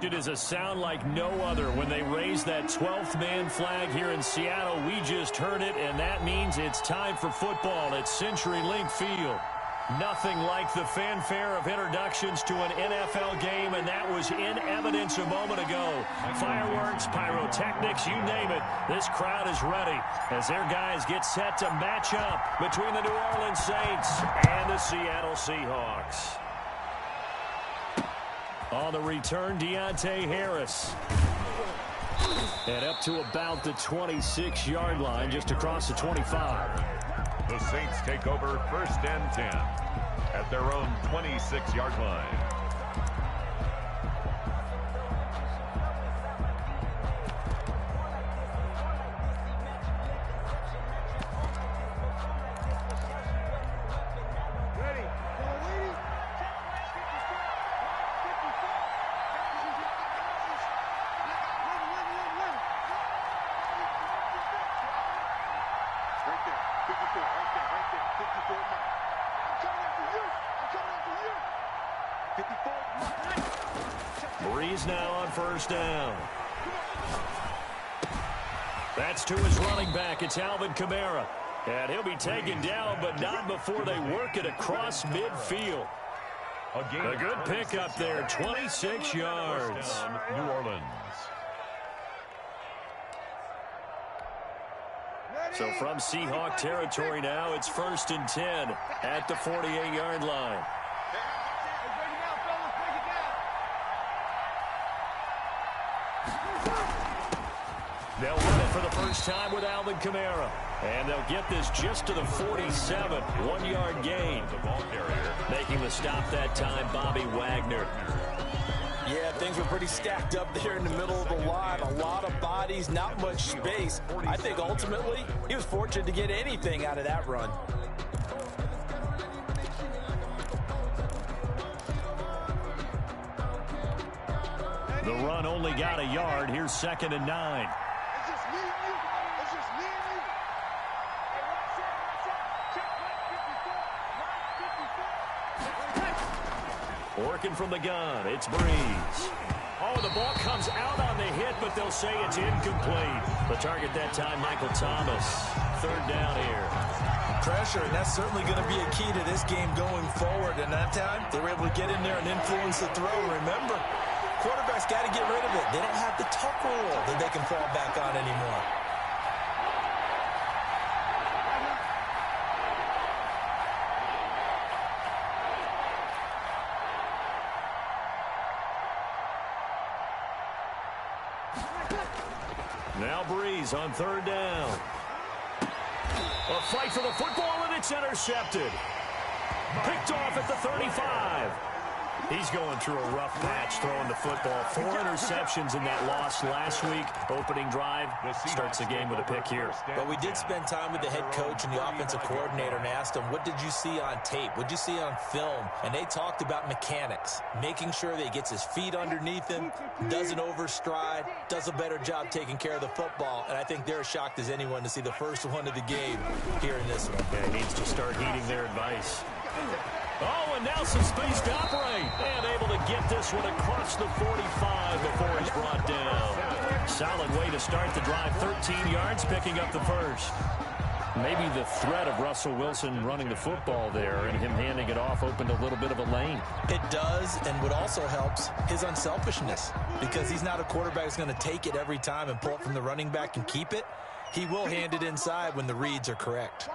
It is a sound like no other when they raise that 12th man flag here in Seattle. We just heard it, and that means it's time for football at CenturyLink Field. Nothing like the fanfare of introductions to an NFL game, and that was in evidence a moment ago. Fireworks, pyrotechnics, you name it. This crowd is ready as their guys get set to match up between the New Orleans Saints and the Seattle Seahawks. On the return, Deontay Harris. And up to about the 26-yard line, just across the 25. The Saints take over 1st and 10 at their own 26-yard line. Breeze now on 1st down. That's to his running back. It's Alvin Kamara. And he'll be taken down, but not before they work it across midfield. A good pickup there, 26 yards. New Orleans. So from Seahawk territory now, it's 1st and 10 at the 48-yard line. They'll run it for the first time with Alvin Kamara. And they'll get this just to the 47, 1-yard gain. Making the stop that time, Bobby Wagner. Yeah, things were pretty stacked up there in the middle of the line. A lot of bodies, not much space. I think ultimately he was fortunate to get anything out of that run. The run only got a yard. Here's 2nd and 9. Working from the gun, it's Breeze. Oh, the ball comes out on the hit, but they'll say it's incomplete. The target that time, Michael Thomas. 3rd down here. Pressure, and that's certainly going to be a key to this game going forward. And that time, they were able to get in there and influence the throw. Remember, quarterbacks got to get rid of it. They don't have the tuck rule that they can fall back on anymore. Now Breeze on 3rd down. A fight for the football, and it's intercepted. Picked off at the 35. He's going through a rough patch throwing the football. 4 interceptions in that loss last week. Opening drive starts the game with a pick here. But we did spend time with the head coach and the offensive coordinator and asked them, what did you see on tape? What did you see on film? And they talked about mechanics, making sure that he gets his feet underneath him, doesn't overstride, does a better job taking care of the football. And I think they're as shocked as anyone to see the first one of the game here in this one. Yeah, he needs to start heeding their advice. Oh, and now some space to operate. And able to get this one across the 45 before he's brought down. Solid way to start the drive. 13 yards, picking up the first. Maybe the threat of Russell Wilson running the football there and him handing it off opened a little bit of a lane. It does, and what also helps, his unselfishness. Because he's not a quarterback who's going to take it every time and pull it from the running back and keep it. He will hand it inside when the reads are correct.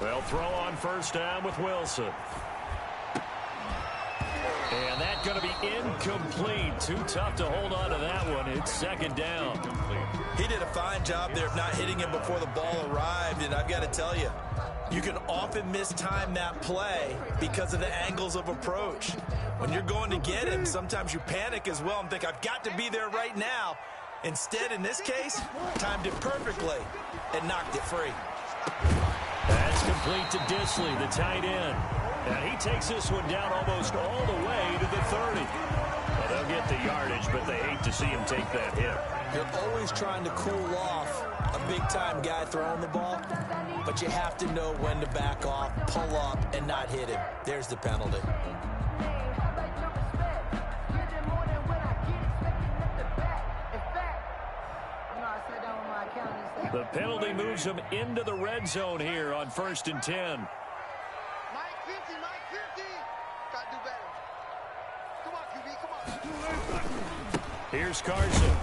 They'll throw on 1st down with Wilson. And that's going to be incomplete. Too tough to hold on to that one. It's 2nd down. He did a fine job there of not hitting him before the ball arrived, and I've got to tell you, you can often mistime that play because of the angles of approach. When you're going to get him, sometimes you panic as well and think, I've got to be there right now. Instead, in this case, timed it perfectly and knocked it free. That's complete to Disley, the tight end. And he takes this one down almost all the way to the 30. Well, they'll get the yardage, but they hate to see him take that hit. You're always trying to cool off a big-time guy throwing the ball, but you have to know when to back off, pull up, and not hit him. There's the penalty. The penalty moves him into the red zone here on 1st and 10. Here's Carson.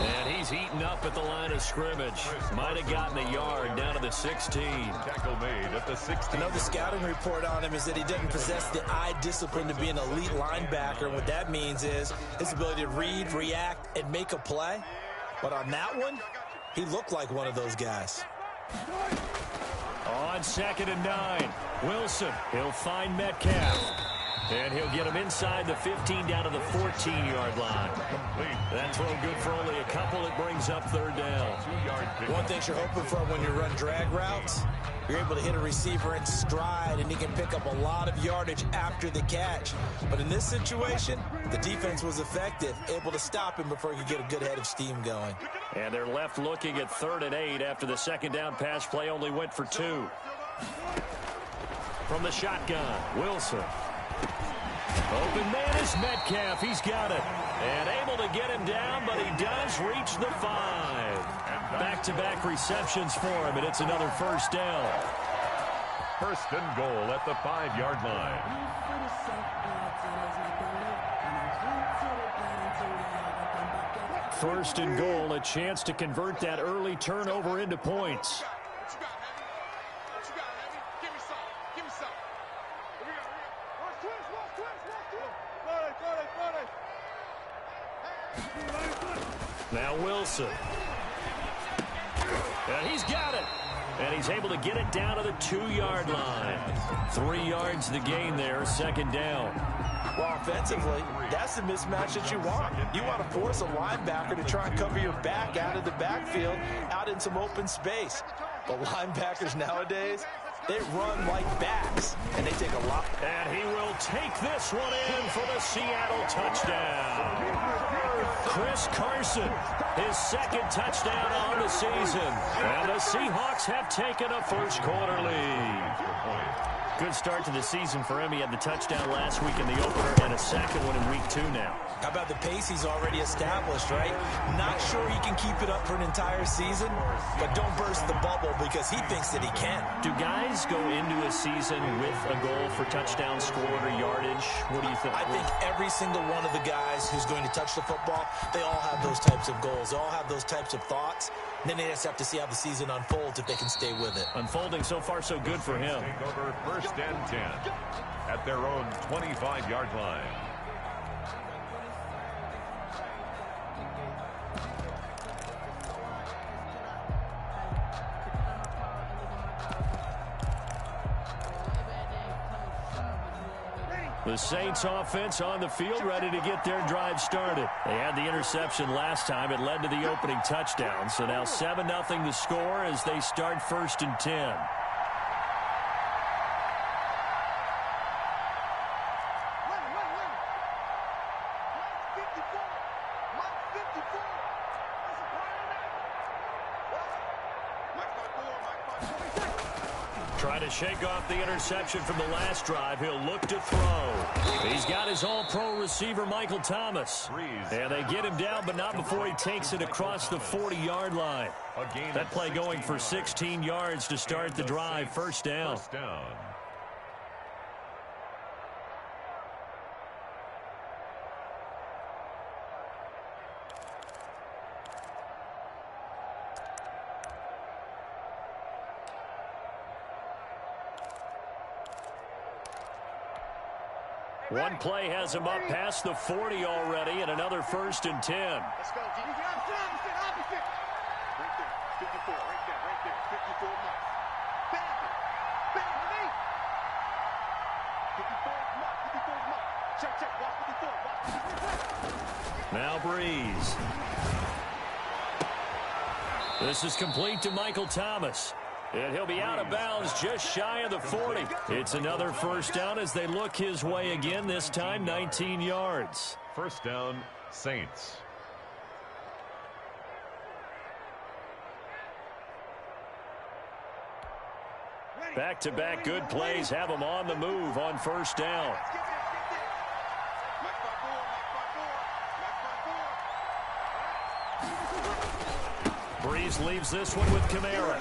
And he's eaten up at the line of scrimmage. Might have gotten a yard down to the 16. Tackle made at the 16. I know the scouting report on him is that he doesn't possess the eye discipline to be an elite linebacker. And what that means is his ability to read, react, and make a play. But on that one, he looked like one of those guys. On 2nd and 9, Wilson. He'll find Metcalf. And he'll get him inside the 15 down to the 14-yard line. That throw good for only a couple. It brings up 3rd down. One thing you're hoping for when you run drag routes, you're able to hit a receiver in stride, and he can pick up a lot of yardage after the catch. But in this situation, the defense was effective, able to stop him before he could get a good head of steam going. And they're left looking at 3rd and 8 after the 2nd down pass play only went for 2. From the shotgun, Wilson. Open man is Metcalf. He's got it. And able to get him down, but he does reach the 5. Back-to-back receptions for him, and it's another 1st down. 1st and goal at the 5-yard line. First and goal, a chance to convert that early turnover into points. Now Wilson. And he's got it. And he's able to get it down to the 2-yard line. 3 yards the gain there, 2nd down. Well, offensively, that's the mismatch that you want. You want to force a linebacker to try and cover your back out of the backfield, out in some open space. But linebackers nowadays, they run like backs, and they take a lot. And he will take this one in for the Seattle touchdown. Chris Carson, his 2nd touchdown on the season. And the Seahawks have taken a first-quarter lead. Good start to the season for him. He had the touchdown last week in the opener and a 2nd one in week 2 now. How about the pace he's already established, right? Not sure he can keep it up for an entire season, but don't burst the bubble because he thinks that he can. Do guys go into a season with a goal for touchdown scored or yardage? What do you think? I think every single one of the guys who's going to touch the football, they all have those types of goals. They all have those types of thoughts. And then they just have to see how the season unfolds if they can stay with it. Unfolding so far so good for him. Take over 1st and 10 at their own 25-yard line. The Saints offense on the field, ready to get their drive started. They had the interception last time. It led to the opening touchdown. So now 7-0 to score as they start 1st and 10. Trying to shake off the interception from the last drive. He'll look to throw. He's got his all-pro receiver, Michael Thomas. And they get him down, but not before he takes it across the 40-yard line. That play going for 16 yards to start the drive. 1st down. One play has him up past the 40 already, and another 1st and 10. Let's go, G. Right there, 54, right there, 54 mark. Bang it. Bang it. 54 mark. Check, watch 54. Now Breeze. This is complete to Michael Thomas. And he'll be out of bounds just shy of the 40. It's another 1st down as they look his way again, this time 19 yards. 1st down, Saints. Back-to-back good plays have them on the move on first down. Breeze leaves this one with Kamara.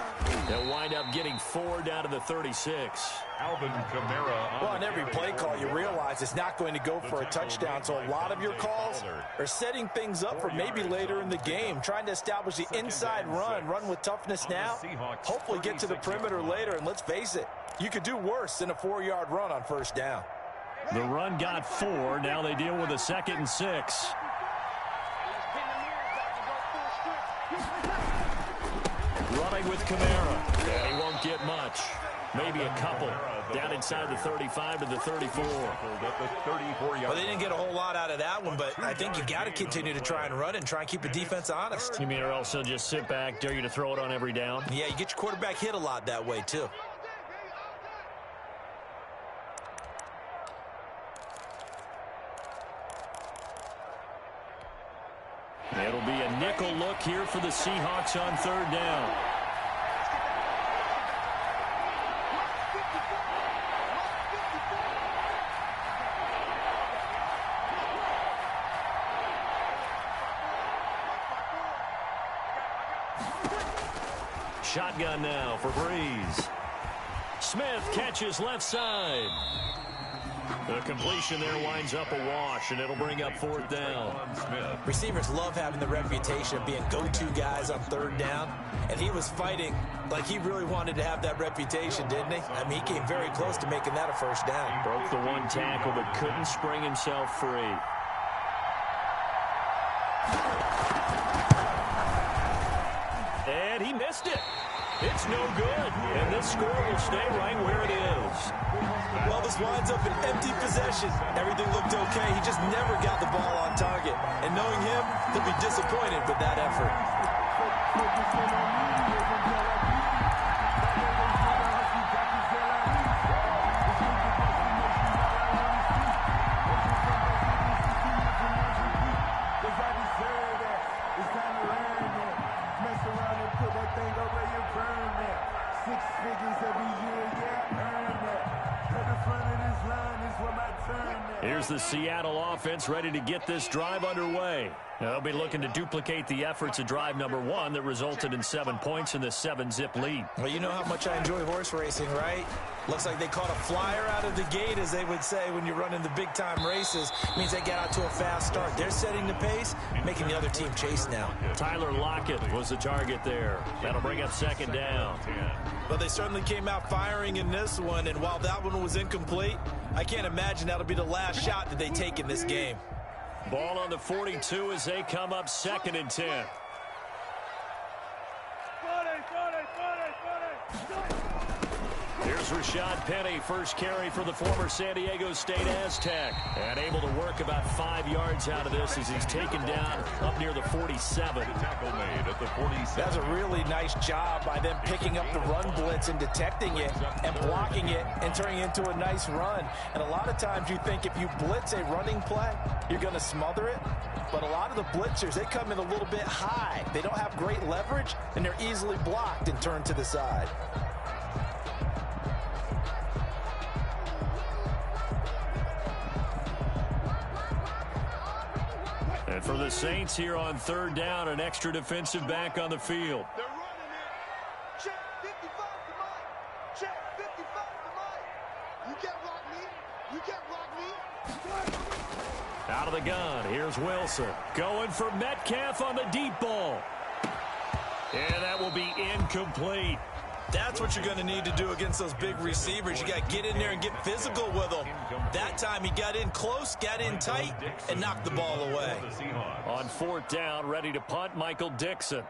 They'll wind up getting 4 down to the 36. Alvin Kamara. Well, on every play call, you realize it's not going to go for a touchdown. So a lot of your calls are setting things up for maybe later in the game, trying to establish the inside run with toughness now, hopefully get to the perimeter later. And let's face it, you could do worse than a 4-yard run on first down. The run got 4. Now they deal with a 2nd and 6. Running with Kamara. And he won't get much. Maybe a couple. Down inside the 35 to the 34. Well, they didn't get a whole lot out of that one, but I think you got to continue to try and run and try and keep the defense honest. You mean or else they'll just sit back, dare you to throw it on every down? Yeah, you get your quarterback hit a lot that way, too. It'll be a nickel look here for the Seahawks on third down. Shotgun now for Breeze. Smith catches left side. The completion there winds up a wash, and it'll bring up fourth down. Receivers love having the reputation of being go-to guys on third down, and he was fighting like he really wanted to have that reputation, didn't he? I mean, he came very close to making that a first down. Broke the one tackle, but couldn't spring himself free. And he missed it. It's no good, and this score will stay right where it is. Well, this winds up an empty possession. Everything looked okay. He just never got the ball on target. And knowing him, he'll be disappointed with that effort. Here's the Seattle offense ready to get this drive underway. They'll be looking to duplicate the efforts of drive number 1 that resulted in 7 points in the 7-zip lead. Well, you know how much I enjoy horse racing, right? Looks like they caught a flyer out of the gate, as they would say when you're running the big-time races. It means they get out to a fast start. They're setting the pace, making the other team chase now. Tyler Lockett was the target there. That'll bring up second down. Well, they certainly came out firing in this one, and while that one was incomplete, I can't imagine that'll be the last shot that they take in this game. Ball on the 42 as they come up 2nd and 10. Here's Rashad Penny, first carry for the former San Diego State Aztec. And able to work about 5 yards out of this as he's taken down up near the 47. Tackle made at the 47. That's a really nice job by them picking up the run blitz and detecting it and blocking it and turning it into a nice run. And a lot of times you think if you blitz a running play, you're going to smother it. But a lot of the blitzers, they come in a little bit high. They don't have great leverage, and they're easily blocked and turned to the side. And for the Saints here on third down, an extra defensive back on the field. They're running it. Check 55 to Mike. Check 55 to Mike. You can't block me. You can't block me. Out of the gun, here's Wilson. Going for Metcalf on the deep ball. And that will be incomplete. That's what you're going to need to do against those big receivers. You got to get in there and get physical with them. That time he got in close, got in tight, and knocked the ball away. On fourth down, ready to punt, Michael Dixon.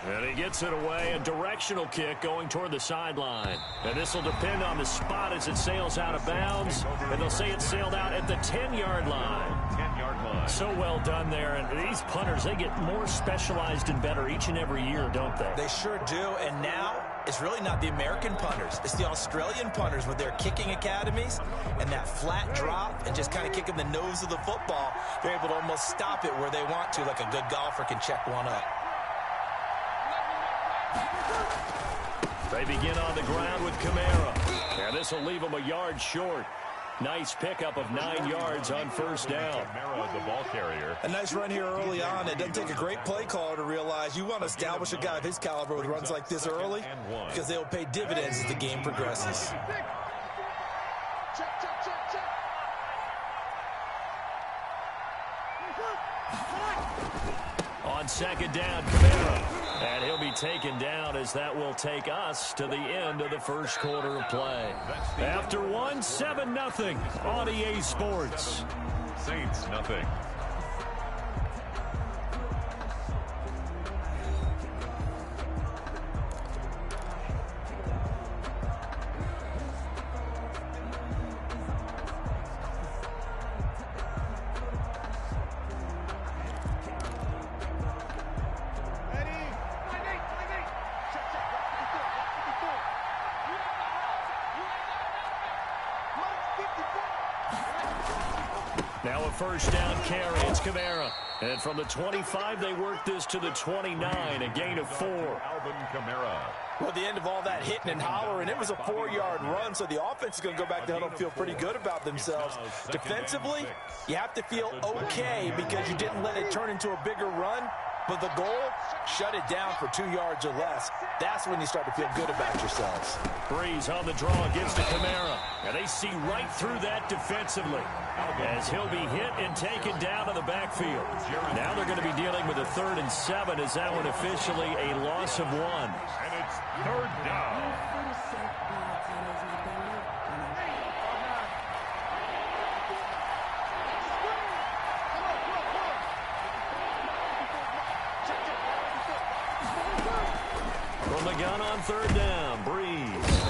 And he gets it away, a directional kick going toward the sideline. And this will depend on the spot as it sails out of bounds. And they'll say it sailed out at the 10-yard line. 10-yard line. So well done there. And these punters, they get more specialized and better each and every year, don't they? They sure do. And now it's really not the American punters. It's the Australian punters with their kicking academies and that flat drop and just kind of kicking the nose of the football. They're able to almost stop it where they want to, like a good golfer can check one up. They begin on the ground with Kamara. And this will leave him a yard short. Nice pickup of 9 yards on first down. Kamara, the ball carrier. A nice run here early on. It doesn't take a great play caller to realize you want to establish a guy of his caliber with runs like this early because they'll pay dividends as the game progresses. Check, check, check, check. On second down, Kamara. And he'll be taken down as that will take us to the end of the first quarter of play. After one, 7-0 on EA Sports. Saints, nothing. Now a first down carry. It's Kamara. And from the 25, they work this to the 29, a gain of 4. Alvin Kamara. Well, the end of all that hitting and hollering, it was a 4-yard run, so the offense is going to go back to huddle and feel pretty good about themselves. Defensively, you have to feel okay because you didn't let it turn into a bigger run, but the goal, shut it down for 2 yards or less. That's when you start to feel good about yourselves. Breeze on the draw against the Kamara. And they see right through that defensively as he'll be hit and taken down in the backfield. Now they're going to be dealing with a 3rd and 7 as that one officially a loss of 1. And it's 3rd down. From the gun on 3rd down, Breeze.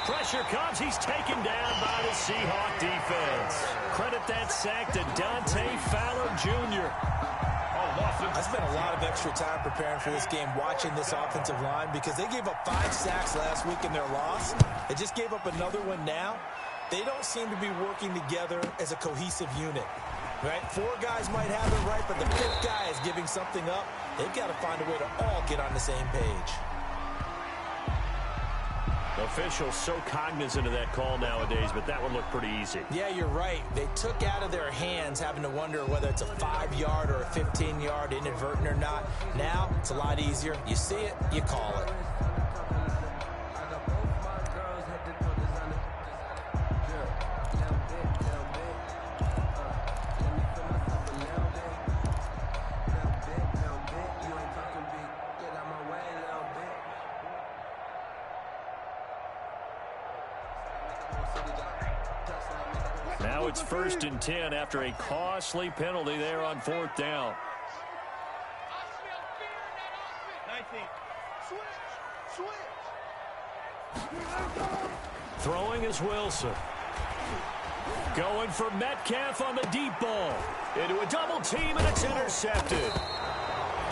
Pressure comes. He's taken down by the Seahawk defense. Credit that sack to Dante Fowler Jr. I spent a lot of extra time preparing for this game watching this offensive line because they gave up 5 sacks last week in their loss. They just gave up another one now. They don't seem to be working together as a cohesive unit. Right? 4 guys might have it right, but the 5th guy is giving something up. They've got to find a way to all get on the same page. Officials so cognizant of that call nowadays, but that one looked pretty easy. Yeah, you're right. They took out of their hands having to wonder whether it's a 5-yard or a 15-yard inadvertent or not. Now, it's a lot easier. You see it, you call it. Now it's 1st and 10 after a costly penalty there on 4th down. Throwing is Wilson. Going for Metcalf on the deep ball. Into a double team, and it's intercepted.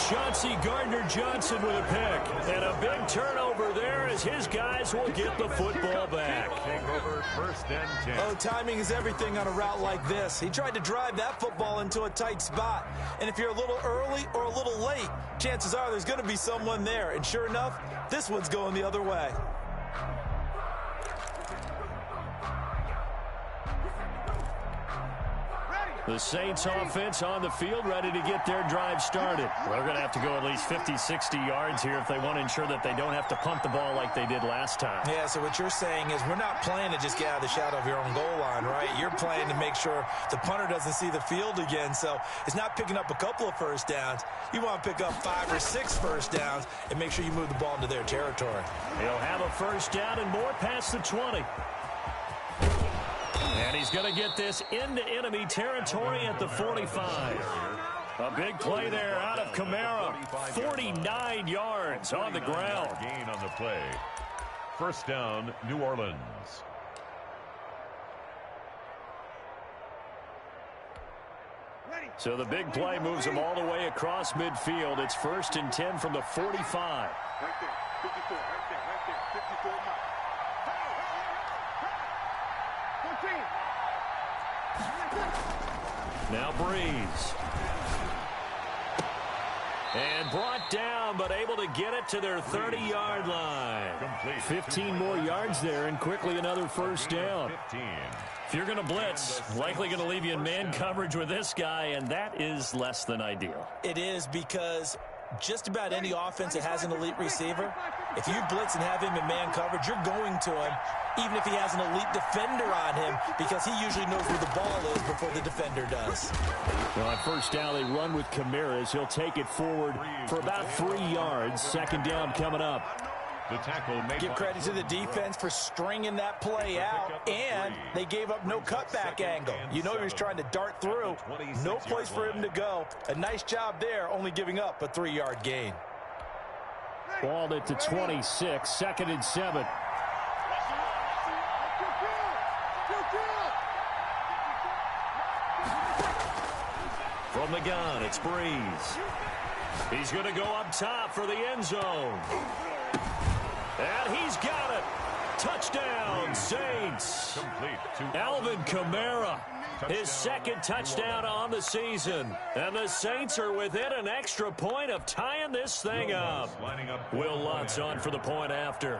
Chauncey Gardner-Johnson with a pick. And a big turnover there as his guys will get the football back. Take over 1st and 10. Oh, timing is everything on a route like this. He tried to drive that football into a tight spot. And if you're a little early or a little late, chances are there's going to be someone there. And sure enough, this one's going the other way. The Saints offense on the field ready to get their drive started. Well, they're going to have to go at least 50, 60 yards here if they want to ensure that they don't have to punt the ball like they did last time. Yeah, so what you're saying is we're not playing to just get out of the shadow of your own goal line, right? You're playing to make sure the punter doesn't see the field again. So it's not picking up a couple of first downs. You want to pick up 5 or 6 first downs and make sure you move the ball into their territory. He'll have a first down and more past the 20. And he's going to get this into enemy territory at the 45. A big play there out of Kamara. 49 yards on the ground. Gain on the play. 1st down, New Orleans. So the big play moves him all the way across midfield. It's 1st and 10 from the 45. Right there, 54, right there, 54 miles. Now Breeze. And brought down, but able to get it to their 30-yard line. 15 more yards there, and quickly another first down. If you're going to blitz, likely going to leave you in man coverage with this guy, and that is less than ideal. It is, because just about any offense that has an elite receiver, if you blitz and have him in man coverage, you're going to him, even if he has an elite defender on him, because he usually knows where the ball is before the defender does. Well, on first down, they run with Kamara. He'll take it forward for about 3 yards. Second down coming up. The tackle Give credit to the defense for stringing that play out, and they gave up no cutback angle. You know he was trying to dart through. No place for him to go. A nice job there, only giving up a 3-yard gain. Balled it to 26, 2nd and 7. From the gun, it's Breeze. He's going to go up top for the end zone. And he's got it. Touchdown, Saints. Alvin Kamara, his second touchdown on the season. And the Saints are within an extra point of tying this thing up. Will Lutz on for the point after.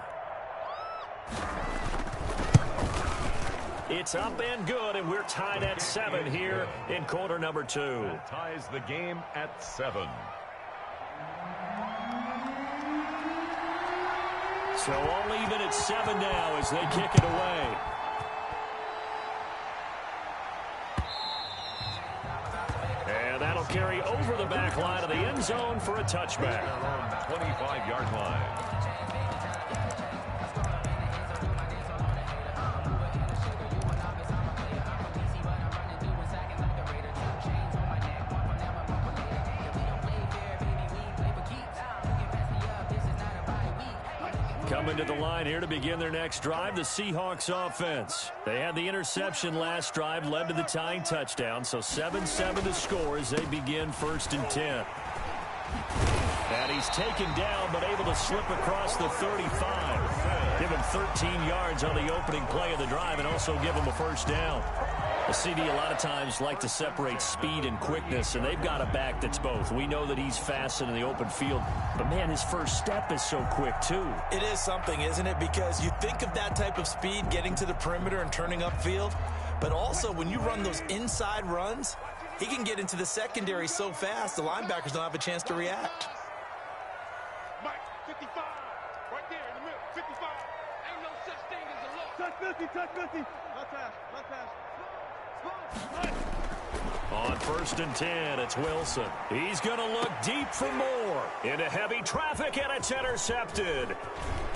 It's up and good, and we're tied at 7 here in quarter number 2. That ties the game at 7. So all even at 7 now as they kick it away. And that'll carry over the back line of the end zone for a touchback. 25-yard line. Coming to the line here to begin their next drive, the Seahawks offense. They had the interception last drive, led to the tying touchdown, so 7-7 to score as they begin 1st and 10. And he's taken down, but able to slip across the 35. Give him 13 yards on the opening play of the drive and also give him a first down. The CD a lot of times like to separate speed and quickness, and they've got a back that's both. We know that he's fast in the open field, but, man, his first step is so quick, too. It is something, isn't it? Because you think of that type of speed, getting to the perimeter and turning upfield, but also when you run those inside runs, he can get into the secondary so fast, the linebackers don't have a chance to react. Mike, 55, right there in the middle, 55. Ain't no such thing as a look. Touch 50, touch 50. Left pass, left pass. On 1st and 10, it's Wilson. He's going to look deep for more. Into heavy traffic, and it's intercepted.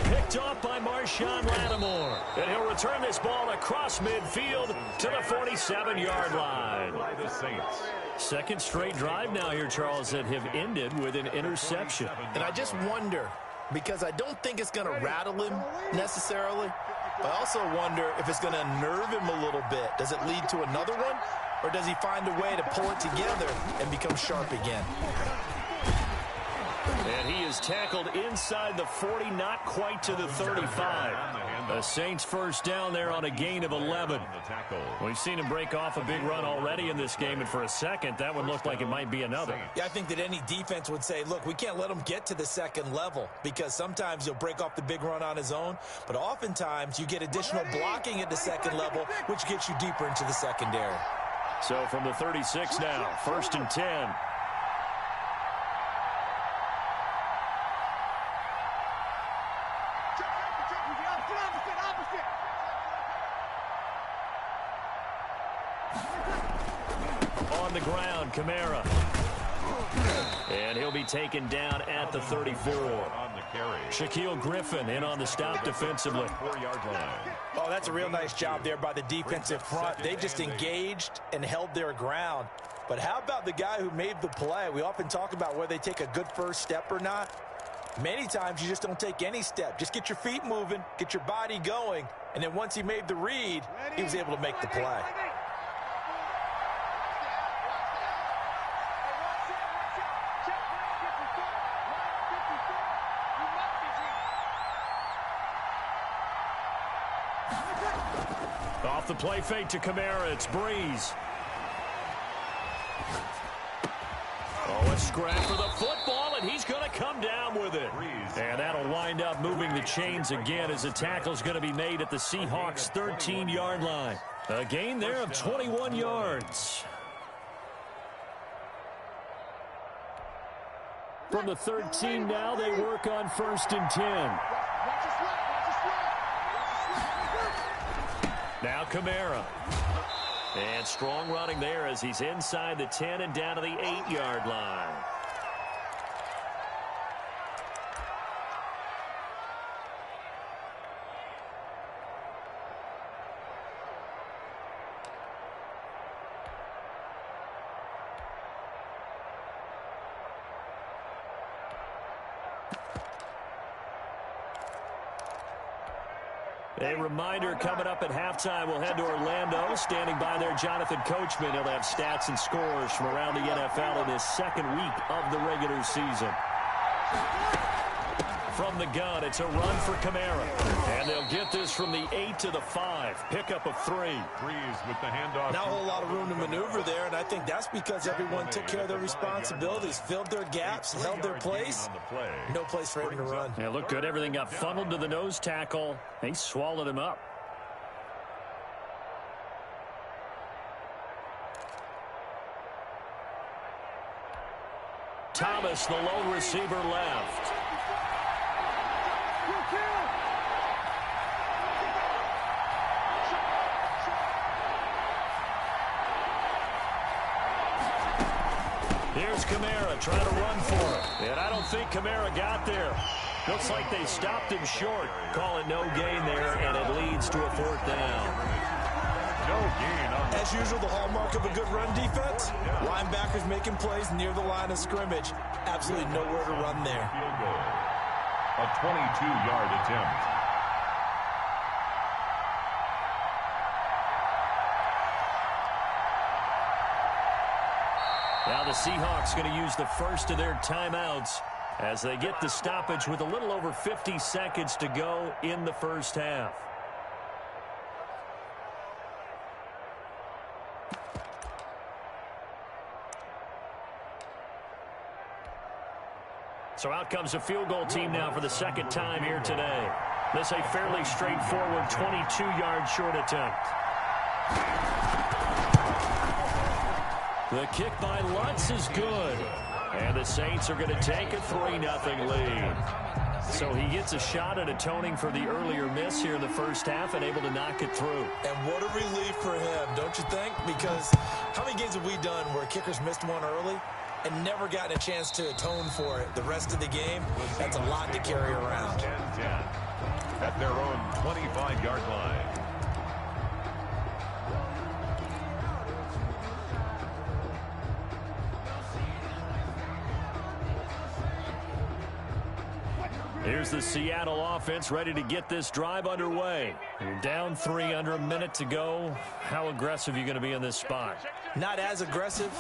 Picked off by Marshawn Lattimore. And he'll return this ball across midfield to the 47-yard line. By the Saints. Second straight drive now here, Charles, that have ended with an interception. And I just wonder, because I don't think it's going to rattle him necessarily, but I also wonder if it's going to nerve him a little bit. Does it lead to another one, or does he find a way to pull it together and become sharp again? And he is tackled inside the 40, not quite to the 35. The Saints first down there on a gain of 11. We've seen him break off a big run already in this game, and for a second, that one looked like it might be another. Yeah, I think that any defense would say, look, we can't let him get to the second level, because sometimes he'll break off the big run on his own, but oftentimes you get additional blocking at the second level, which gets you deeper into the secondary. So from the 36 now, 1st and 10. On the ground, Kamara. And he'll be taken down at the 34. On the carry. Shaquille Griffin in on the stop defensively. 4-yard line. Oh, that's a real nice job there by the defensive front. They just engaged and held their ground. But how about the guy who made the play? We often talk about whether they take a good first step or not. Many times you just don't take any step. Just get your feet moving, get your body going, and then once he made the read, he was able to make the play. Off the play fake to Kamara, it's Breeze. Oh, a scrap for the football. and he's going to come down with it. And that'll wind up moving the chains again as the tackle's going to be made at the Seahawks' 13-yard line. A gain there of 21 yards. From the 13 now, they work on 1st and 10. Now Kamara. And strong running there as he's inside the 10 and down to the 8-yard line. A reminder coming up at halftime. We'll head to Orlando. Standing by there, Jonathan Coachman. He'll have stats and scores from around the NFL in his second week of the regular season. From the gun, it's a run for Kamara. And they'll get this from the 8 to the 5. Pickup of 3. Breeze with the handoff. Not a whole lot of room to maneuver there, and I think that's because everyone took care of their responsibilities, filled their gaps, held their place. No place for him to run. Yeah, looked good. Everything got funneled to the nose tackle. They swallowed him up. Thomas, the lone receiver, left. Here's Kamara trying to run for it. And I don't think Kamara got there. Looks like they stopped him short. Call it no gain there, and it leads to a 4th down. No gain. As usual, the hallmark of a good run defense, linebackers making plays near the line of scrimmage. Absolutely nowhere to run there. Field goal. A 22-yard attempt. Now the Seahawks going to use the first of their timeouts as they get the stoppage with a little over 50 seconds to go in the first half. So out comes a field goal team now for the second time here today. This a fairly straightforward 22-yard short attempt. The kick by Lutz is good. And the Saints are going to take a 3-0 lead. So he gets a shot at atoning for the earlier miss here in the first half and able to knock it through. And what a relief for him, don't you think? Because how many games have we done where kickers missed one early and never gotten a chance to atone for it the rest of the game? That's a lot to carry around. 10-10 at their own 25-yard line. Here's the Seattle offense ready to get this drive underway. You're down 3 under a minute to go. How aggressive are you going to be in this spot? Not as aggressive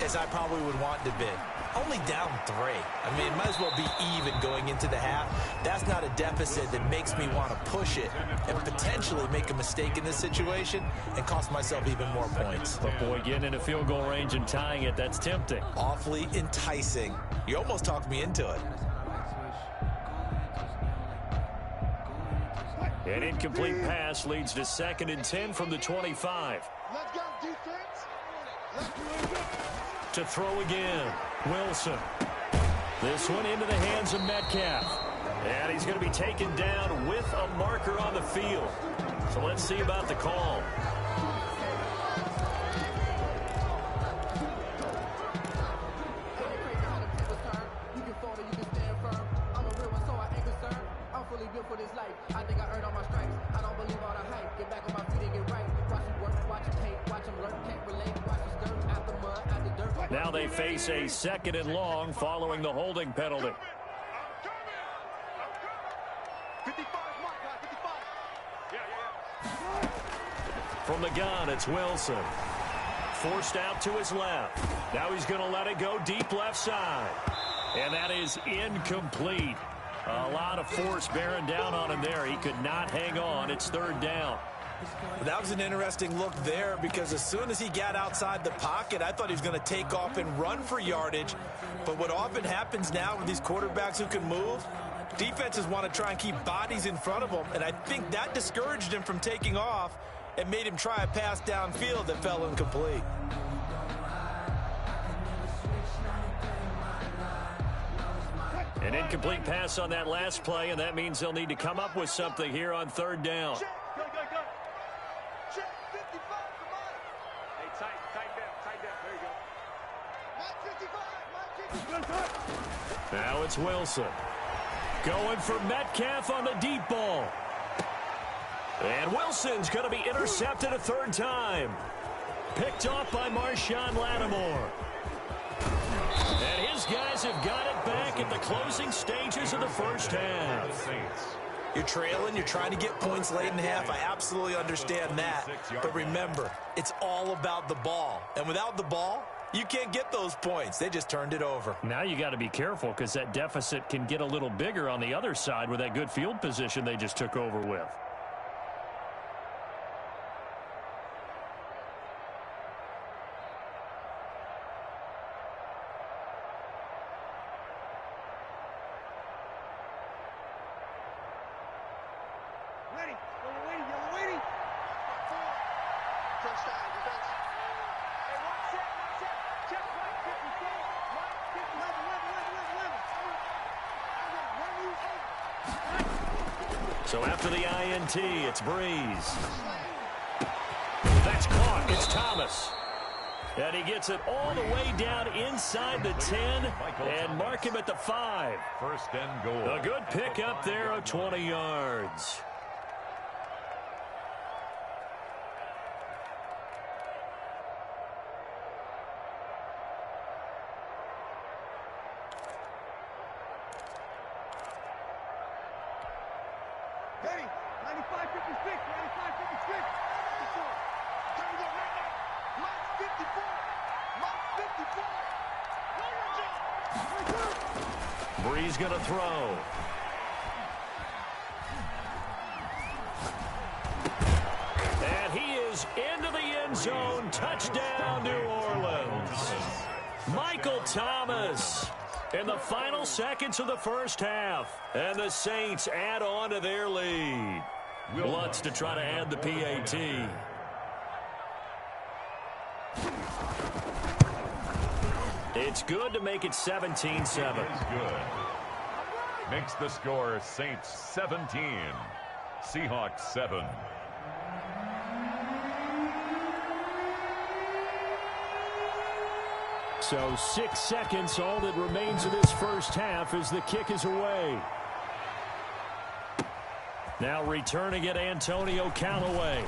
as I probably would want to be. Only down 3. I mean, it might as well be even going into the half. That's not a deficit that makes me want to push it and potentially make a mistake in this situation and cost myself even more points. But boy, getting into field goal range and tying it, that's tempting. Awfully enticing. You almost talked me into it. An incomplete pass leads to 2nd and 10 from the 25. Let's go, defense. To throw again, Wilson. This one into the hands of Metcalf. And he's going to be taken down with a marker on the field. So let's see about the call. Now they face a 2nd and long following the holding penalty. 55, From the gun, it's Wilson. Forced out to his left. Now he's going to let it go deep left side. And that is incomplete. A lot of force bearing down on him there. He could not hang on. It's 3rd down. That was an interesting look there because as soon as he got outside the pocket, I thought he was going to take off and run for yardage. But what often happens now with these quarterbacks who can move, defenses want to try and keep bodies in front of them, and I think that discouraged him from taking off and made him try a pass downfield that fell incomplete. An incomplete pass on that last play, and that means they'll need to come up with something here on third down. Check, go. Check, 55 to Mike. Hey, tight down. There you go. Mike 55, Now it's Wilson. Going for Metcalf on the deep ball. And Wilson's going to be intercepted a third time. Picked off by Marshawn Lattimore. And his guys have got it back at the closing stages of the first half. You're trailing, you're trying to get points late in the half. I absolutely understand that. But remember, it's all about the ball. And without the ball, you can't get those points. They just turned it over. Now you got to be careful because that deficit can get a little bigger on the other side with that good field position they just took over with. Ready. Yellow waiting. Touchdown, defense. Hey, watch that. Check Mike 54. Mike 54. So after the INT, it's Breeze. That's caught. It's Thomas. And he gets it all the way down inside the 10 and mark him at the 5. First and goal. A good pick up there of 20 yards. Ready. 95, 56. 95, 56. Time to go right now. Mike 54. Mike 54. Breeze going to throw. And he is into the end zone. Touchdown, New Orleans. Michael Thomas in the final seconds of the first half. And the Saints add on to their lead. Lutz to try to add the PAT. It's good to make it 17-7. Good. Makes the score Saints 17, Seahawks 7. So 6 seconds, all that remains of this first half as the kick is away. Now returning it, Antonio Callaway.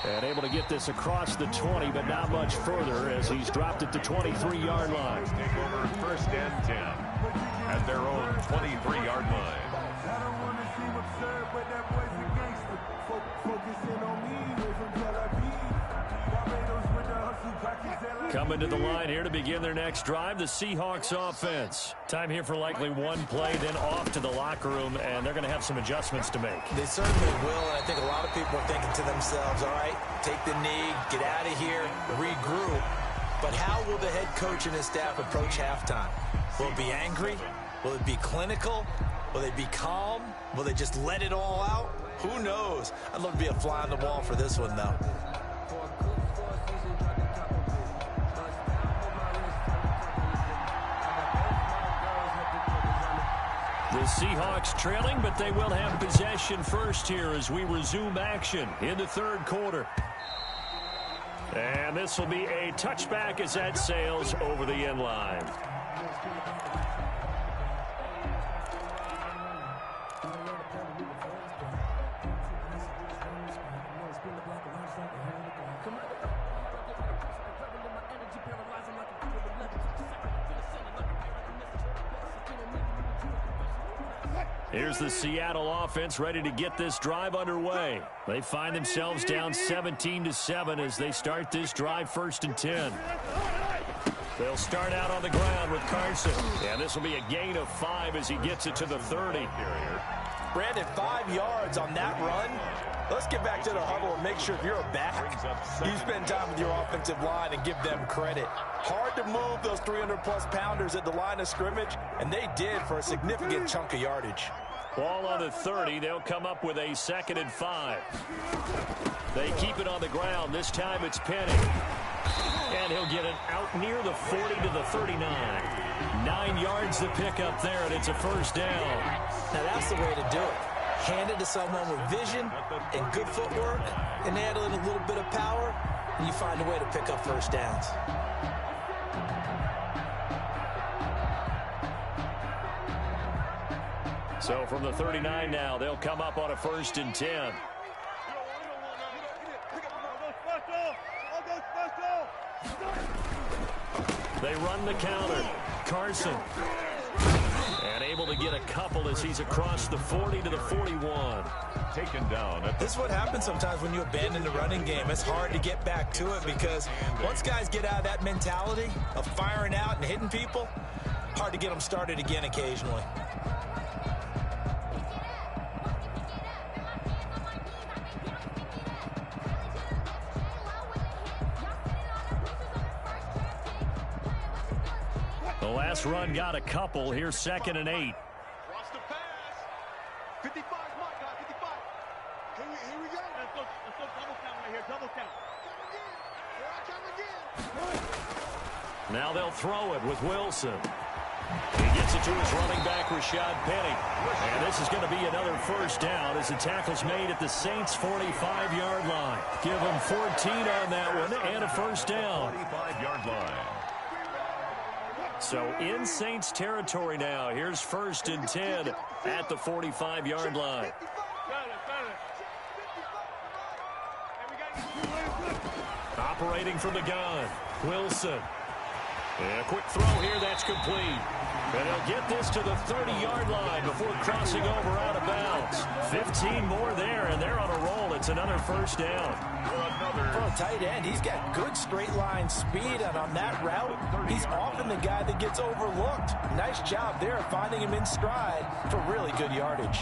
And able to get this across the 20, but not much further as he's dropped it to 23-yard line. Take over first and 10 at their own 23-yard line. I don't want to seem absurd, but that boy's a gangster. Focusing on me, from Tel Aviv. Barbados with the hustle, pockets, Coming to the line here to begin their next drive, the Seahawks offense. Time here for likely one play, then off to the locker room, and they're going to have some adjustments to make. They certainly will, and I think a lot of people are thinking to themselves, all right, take the knee, get out of here, regroup. But how will the head coach and his staff approach halftime? Will it be angry? Will it be clinical? Will they be calm? Will they just let it all out? Who knows? I'd love to be a fly on the wall for this one, though. The Seahawks trailing, but they will have possession first here as we resume action in the third quarter. And this will be a touchback as that sails over the end line. Here's the Seattle offense ready to get this drive underway. They find themselves down 17-7 as they start this drive first and 10. They'll start out on the ground with Carson. And this will be a gain of 5 as he gets it to the 30. Brandon, 5 yards on that run. Let's get back to the huddle and make sure if you're a back, you spend time with your offensive line and give them credit. Hard to move those 300-plus pounders at the line of scrimmage, and they did for a significant chunk of yardage. Ball on the 30. They'll come up with a 2nd and 5. They keep it on the ground. This time it's Penny. And he'll get it out near the 40 to the 39. 9 yards to pick up there, and it's a first down. Now that's the way to do it. Hand it to someone with vision and good footwork, and add in a little bit of power, and you find a way to pick up first downs. So from the 39 now, they'll come up on a 1st and 10. They run the counter. Carson. And able to get a couple as he's across the 40 to the 41. Taken down. This is what happens sometimes when you abandon the running game. It's hard to get back to it because once guys get out of that mentality of firing out and hitting people, hard to get them started again occasionally. The last run got a couple. Here's 2nd and 8. Watch the pass. 55, my guy, 55. Here we go. Let's go double count right here, double count. Here I come again. Now they'll throw it with Wilson. He gets it to his running back, Rashad Penny. And this is going to be another first down as the tackle's made at the Saints' 45-yard line. Give them 14 on that one and a first down. 45-yard line. So in Saints territory now. Here's 1st and 10 at the 45-yard line. Operating from the gun. Wilson. And a quick throw here. That's complete. And they'll get this to the 30-yard line before crossing over out of bounds. 15 more there, and they're on a roll. It's another first down. For a tight end, he's got good straight line speed, and on that route, he's often the guy that gets overlooked. Nice job there finding him in stride for really good yardage.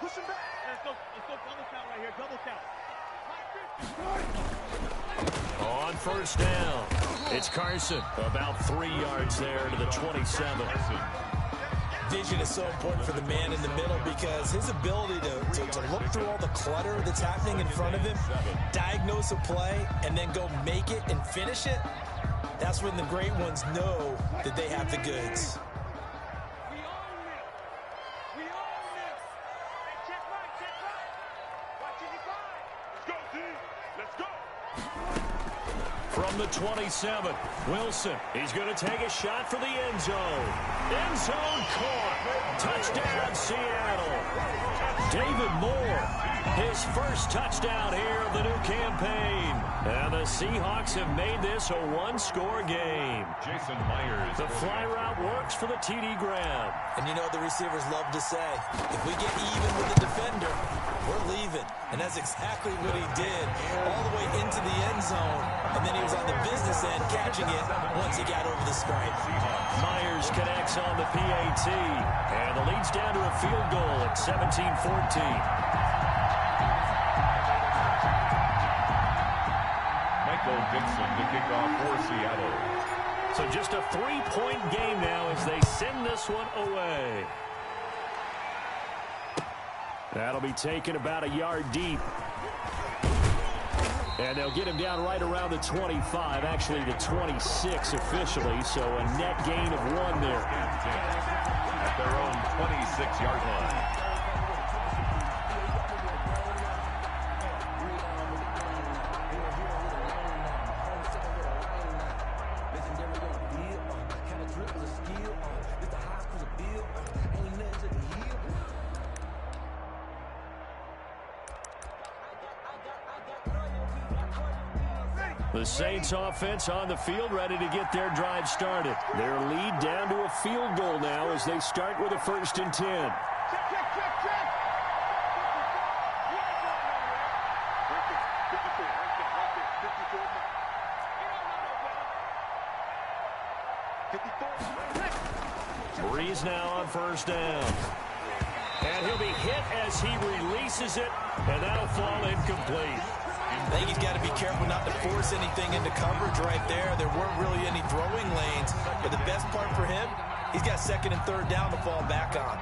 Push him back. Let's go double count right here, double count. On first down, it's Carson. About 3 yards there to the 27. Vision is so important for the man in the middle because his ability to look through all the clutter that's happening in front of him, diagnose a play, and then go make it and finish it, that's when the great ones know that they have the goods. From the 27, Wilson. He's going to take a shot for the end zone. End zone caught. Touchdown, Seattle. David Moore, his first touchdown here of the new campaign. And the Seahawks have made this a one-score game. Jason Myers. The fly route works for the TD grab. And you know what the receivers love to say? If we get even with the defender, we're leaving. And that's exactly what he did all the way into the end zone. And then he was on the business end catching it once he got over the stripe. Myers connects on the PAT. And the lead's down to a field goal at 17-14. Michael Dixon to kick off for Seattle. So just a 3-point game now as they send this one away. That'll be taken about a yard deep. And they'll get him down right around the 25, actually the 26 officially, so a net gain of 1 there. At their own 26-yard line. The Saints offense on the field ready to get their drive started. Their lead down to a field goal now as they start with a 1st and 10. Breeze now on first down. And he'll be hit as he releases it, and that'll fall incomplete. I think he's got to be careful not to force anything into coverage right there. There weren't really any throwing lanes, but the best part for him, he's got second and third down to fall back on.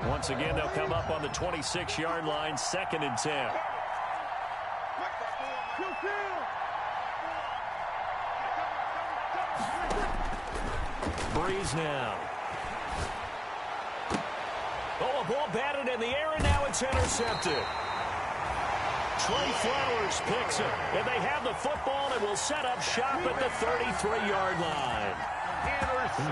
Once again, they'll come up on the 26-yard line, 2nd and 10. Breeze now. Oh, a ball batted in the air, and now it's intercepted. Trey Flowers picks it, and they have the football and will set up shop at the 33-yard line.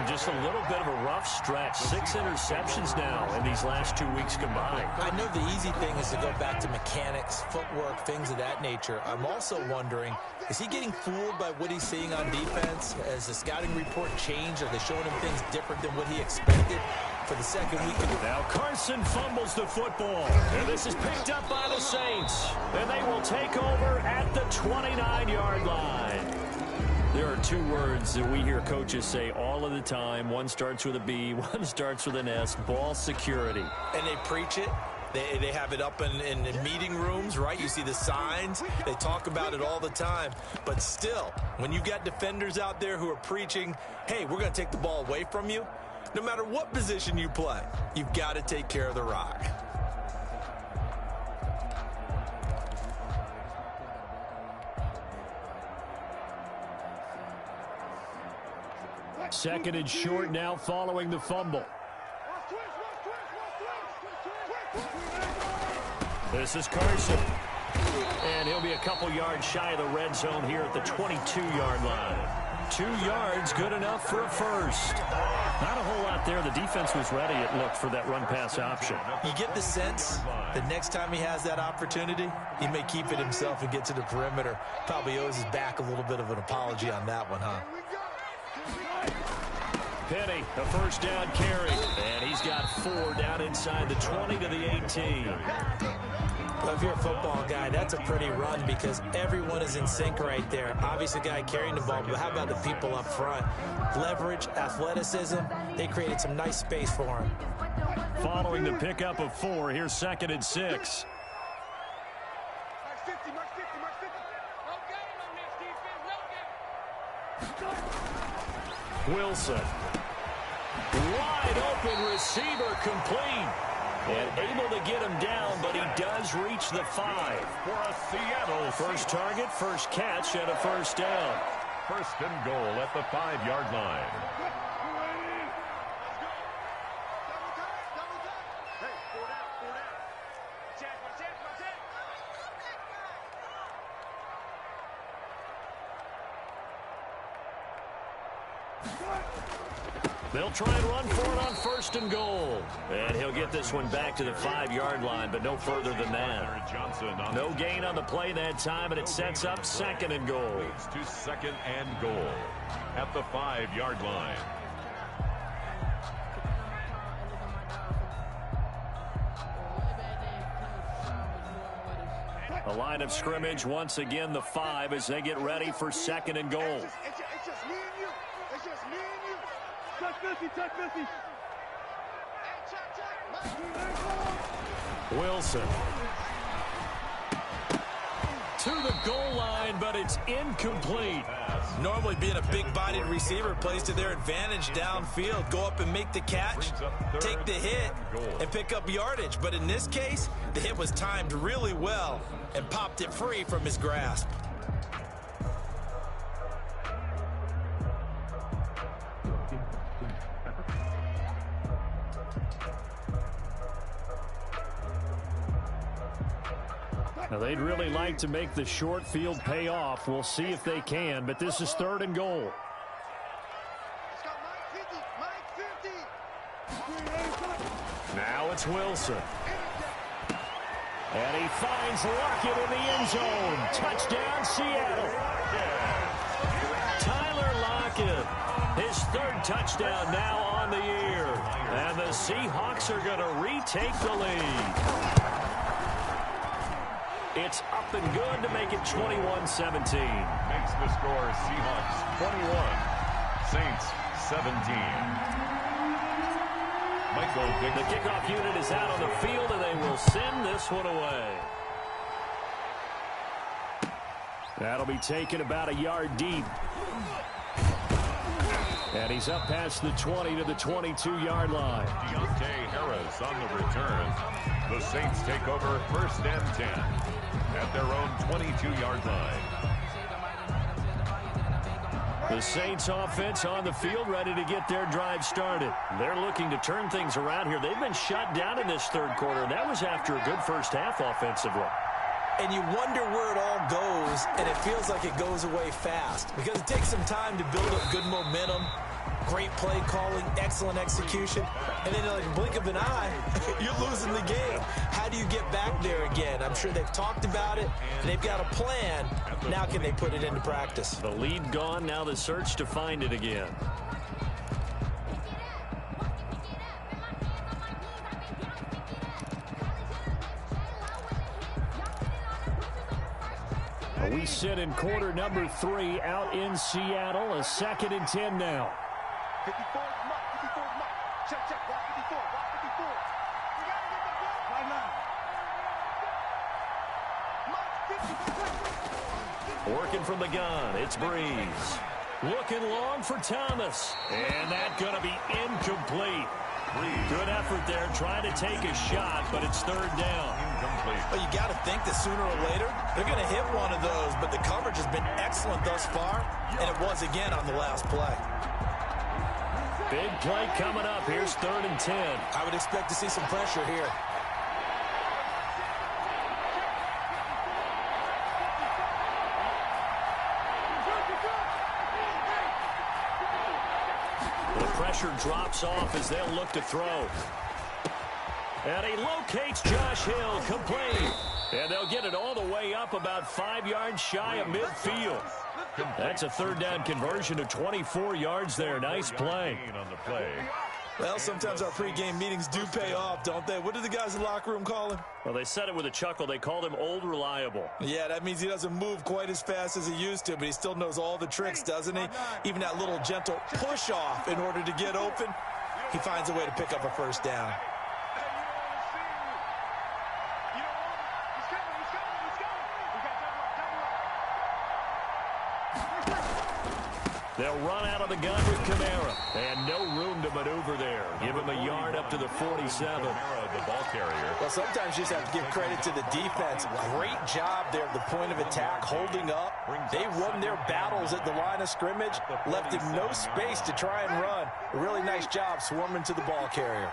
Just a little bit of a rough stretch. 6 interceptions now in these last 2 weeks combined. I know the easy thing is to go back to mechanics, footwork, things of that nature. I'm also wondering, is he getting fooled by what he's seeing on defense? Has the scouting report changed? Are they showing him things different than what he expected for the second week? Now Carson fumbles the football. And this is picked up by the Saints. And they will take over at the 29-yard line. There are 2 words that we hear coaches say all of the time. One starts with a B, one starts with an S, ball security. And they preach it. They have it up in meeting rooms, right? You see the signs. They talk about it all the time. But still, when you've got defenders out there who are preaching, hey, we're going to take the ball away from you, no matter what position you play, you've got to take care of the rock. Second and short now following the fumble. This is Carson. And he'll be a couple yards shy of the red zone here at the 22-yard line. 2 yards, good enough for a first. Not a whole lot there. The defense was ready, it looked, for that run-pass option. You get the sense that next time he has that opportunity, he may keep it himself and get to the perimeter. Probably owes his back a little bit of an apology on that one, huh? Penny, a first down carry. And he's got 4 down inside the 20 to the 18. Well, if you're a football guy, that's a pretty run because everyone is in sync right there. Obviously, the guy carrying the ball, but how about the people up front? Leverage, athleticism, they created some nice space for him. Following the pickup of 4, here's 2nd and 6. Wilson. Wide open receiver complete. And able to get him down, but he does reach the 5. For a Seattle first target, first catch, and a first down. First and goal at the 5-yard line. They'll try and run for it on first and goal. And he'll get this one back to the 5-yard line, but no further than that. No gain on the play that time, and it sets up 2nd and goal. To 2nd and goal at the 5-yard line. The line of scrimmage, once again, the 5 as they get ready for 2nd and goal. It's just me and you. It's just me and you. Touch Missy. Wilson. To the goal line, but it's incomplete. Normally being a big-bodied receiver plays to their advantage downfield. Go up and make the catch, take the hit, and pick up yardage. But in this case, the hit was timed really well and popped it free from his grasp. Now, they'd really like to make the short field pay off. We'll see if they can, but this is 3rd and goal. Now it's Wilson. And he finds Lockett in the end zone. Touchdown, Seattle. Tyler Lockett, his 3rd touchdown now on the year. And the Seahawks are going to retake the lead. It's up and good to make it 21-17. Makes the score Seahawks 21, Saints 17. Michael Vick. The kickoff unit is out on the field, and they will send this one away. That'll be taken about a yard deep. And he's up past the 20 to the 22-yard line. Deontay Harris on the return. The Saints take over 1st and 10 at their own 22-yard line. The Saints offense on the field ready to get their drive started. They're looking to turn things around here. They've been shut down in this third quarter, and that was after a good first half offensively. And you wonder where it all goes, and it feels like it goes away fast because it takes some time to build up good momentum, great play calling, excellent execution, and then like a blink of an eye, you're losing the game. How do you get back there again? I'm sure they've talked about it, and they've got a plan. Now can they put it into practice? The lead gone, now the search to find it again. We sit in quarter number 3 out in Seattle. A 2nd and 10 now. 54 mark, 54 mark. Check, block 54, block 54. You gotta get the ball. Right now. Working from the gun, it's Breeze. Looking long for Thomas. And that's going to be incomplete. Good effort there, trying to take a shot, but it's 3rd down. Well, you got to think that sooner or later they're going to hit one of those, but the coverage has been excellent thus far, and it was again on the last play. Big play coming up. Here's 3rd and 10. I would expect to see some pressure here. The pressure drops off as they'll look to throw. And he locates Josh Hill, complete. And they'll get it all the way up about 5 yards shy of midfield. That's a 3rd down conversion of 24 yards there. Nice play. Well, sometimes our pregame meetings do pay off, don't they? What do the guys in the locker room call him? Well, they said it with a chuckle. They called him Old Reliable. Yeah, that means he doesn't move quite as fast as he used to, but he still knows all the tricks, doesn't he? Even that little gentle push-off in order to get open, he finds a way to pick up a 1st down. They'll run out of the gun with Kamara. And no room to maneuver there. Give him a yard up to the 47. The ball carrier. Well, sometimes you just have to give credit to the defense. Great job there at the point of attack, holding up. They won their battles at the line of scrimmage, left him no space to try and run. A really nice job swarming to the ball carrier.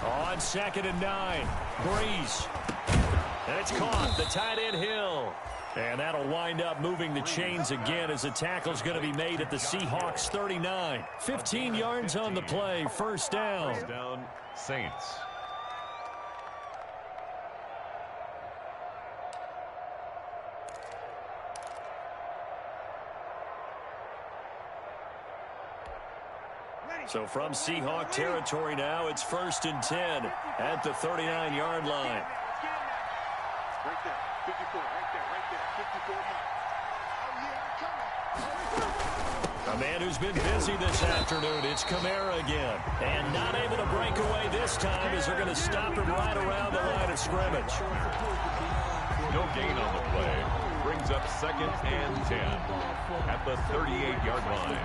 On 2nd and 9, Breeze. And it's caught, the tight end Hill. And that'll wind up moving the chains again as the tackle's going to be made at the Seahawks 39. 15 yards on the play, 1st down. 1st down, Saints. So from Seahawk territory now, it's 1st and 10 at the 39-yard line. Right there, 54, right there, 54. A man who's been busy this afternoon, it's Kamara again. And not able to break away this time as they're going to stop him right around the line of scrimmage. No gain on the play. Brings up 2nd and 10 at the 38-yard line.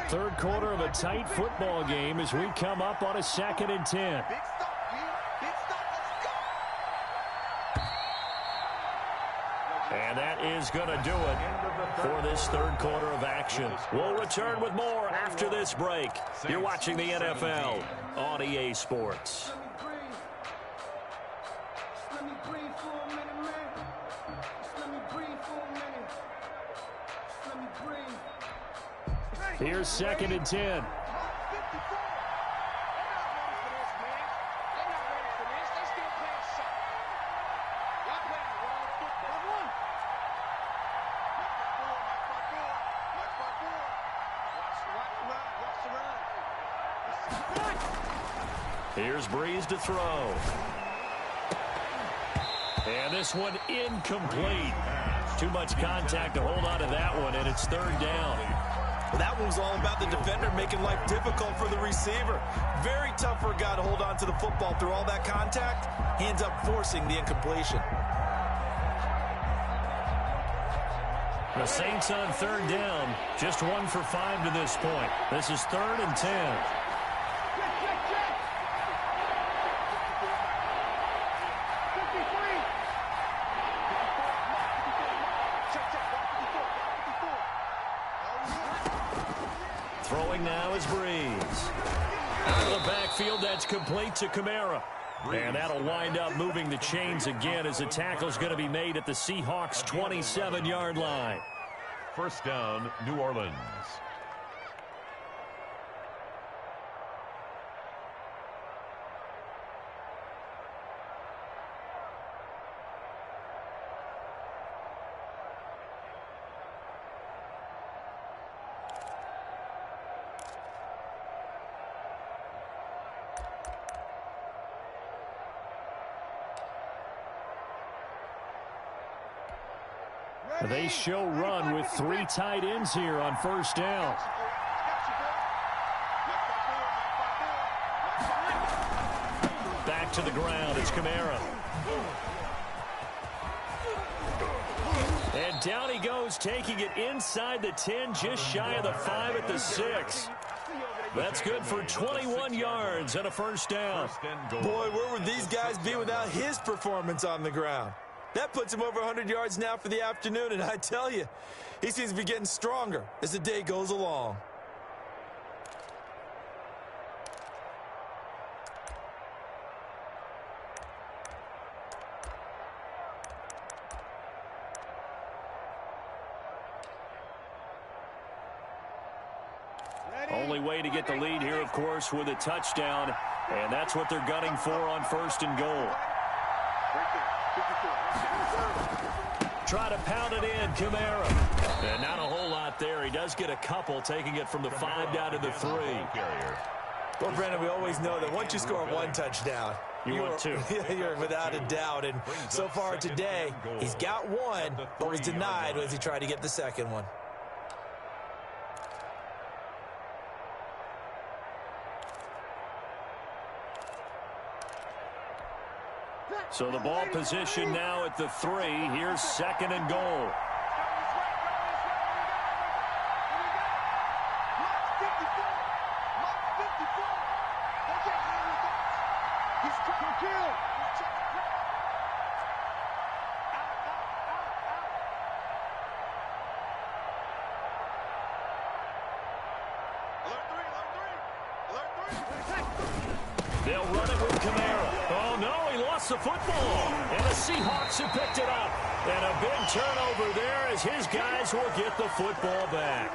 Third quarter of a tight football game as we come up on a 2nd and 10. Big stop, big stop, let's go. And that is going to do it for this third quarter of action. We'll return with more after this break. You're watching the NFL on EA Sports. Here's 2nd and 10. Here's Breeze to throw. And this one incomplete. Too much contact to hold on to that one, and it's third down. Well, that one was all about the defender making life difficult for the receiver. Very tough for a guy to hold on to the football through all that contact. He ends up forcing the incompletion. The Saints on third down, just 1 for 5 to this point. This is 3rd and 10. Throwing now is Breeze. Out of the backfield, that's complete to Kamara. And that'll wind up moving the chains again as the tackle's going to be made at the Seahawks' 27-yard line. First down, New Orleans. They show run with 3 tight ends here on first down. Back to the ground, it's Kamara. And down he goes, taking it inside the 10, just shy of the 5 at the 6. That's good for 21 yards and a first down. Boy, where would these guys be without his performance on the ground? That puts him over 100 yards now for the afternoon, and I tell you, he seems to be getting stronger as the day goes along. Only way to get the lead here, of course, with a touchdown, and that's what they're gunning for on first and goal. Try to pound it in, Kamara. And not a whole lot there. He does get a couple, taking it from the 5 down to the 3. Well, Brandon, we always know that once you score 1 touchdown, you're 2. You're without a doubt. And so far today, he's got 1, but was denied as he tried to get the second one. So the ball position now at the 3. Here's 2nd and goal. They'll run it with Kamara. Oh, no, he lost the football. And the Seahawks have picked it up. And a big turnover there as his guys will get the football back.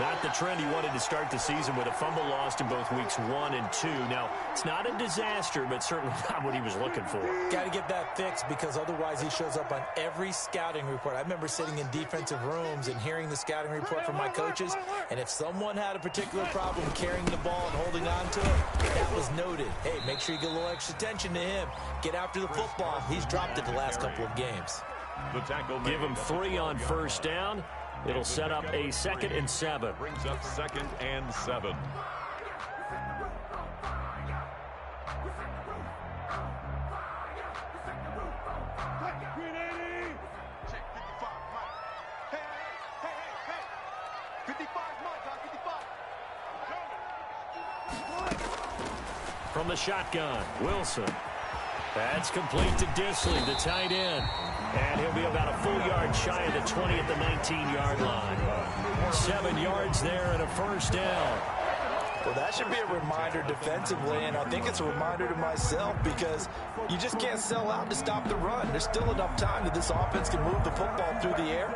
Not the trend he wanted to start the season with a fumble lost in both weeks 1 and 2. Now, it's not a disaster, but certainly not what he was looking for. Got to get that fixed because otherwise he shows up on every scouting report. I remember sitting in defensive rooms and hearing the scouting report from my coaches, and if someone had a particular problem carrying the ball and holding on to it, that was noted. Hey, make sure you get a little extra attention to him. Get after the football. He's dropped it the last couple of games. Give him 3 on first down. It'll set up a 2nd and 7. Brings up 2nd and 7. From the shotgun, Wilson. That's complete to Disley, the tight end. And he'll be about a full yard shy of the 20 at the 19-yard line. 7 yards there and a first down. Well, that should be a reminder defensively, and I think it's a reminder to myself because you just can't sell out to stop the run. There's still enough time that this offense can move the football through the air.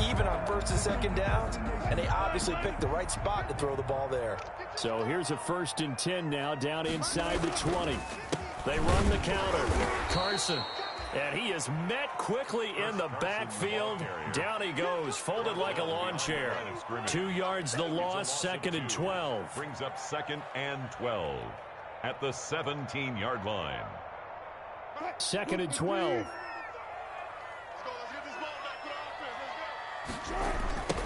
even on first and second downs, and they obviously picked the right spot to throw the ball there. So here's a 1st and 10 now, down inside the 20. They run the counter. Carson. And he is met quickly in the backfield. Down he goes, folded like a lawn chair. 2 yards the loss, 2nd and 12. Brings up 2nd and 12 at the 17-yard line. 2nd and 12.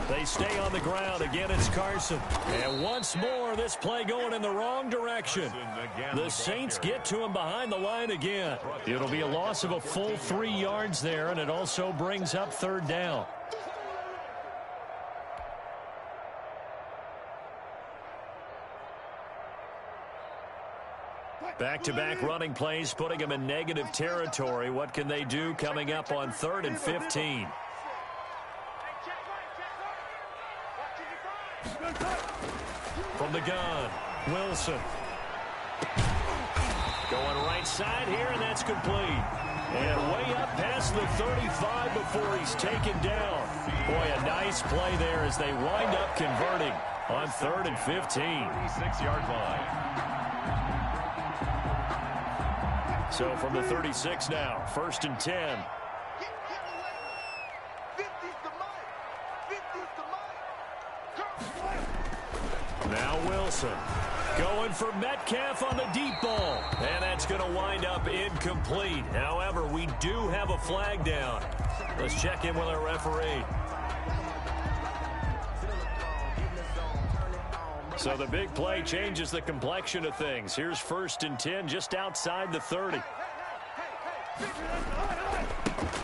They stay on the ground. Again, it's Carson. And once more, this play going in the wrong direction. The Saints get to him behind the line again. It'll be a loss of a full 3 yards there, and it also brings up 3rd down. Back-to-back running plays, putting them in negative territory. What can they do coming up on 3rd and 15? From the gun, Wilson. Going right side here, and that's complete. And way up past the 35 before he's taken down. Boy, a nice play there as they wind up converting on 3rd and 15. 36-yard line. So from the 36 now, 1st and 10. Now Wilson going for Metcalf on the deep ball. And that's going to wind up incomplete. However, we do have a flag down. Let's check in with our referee. So the big play changes the complexion of things. Here's 1st and 10 just outside the 30.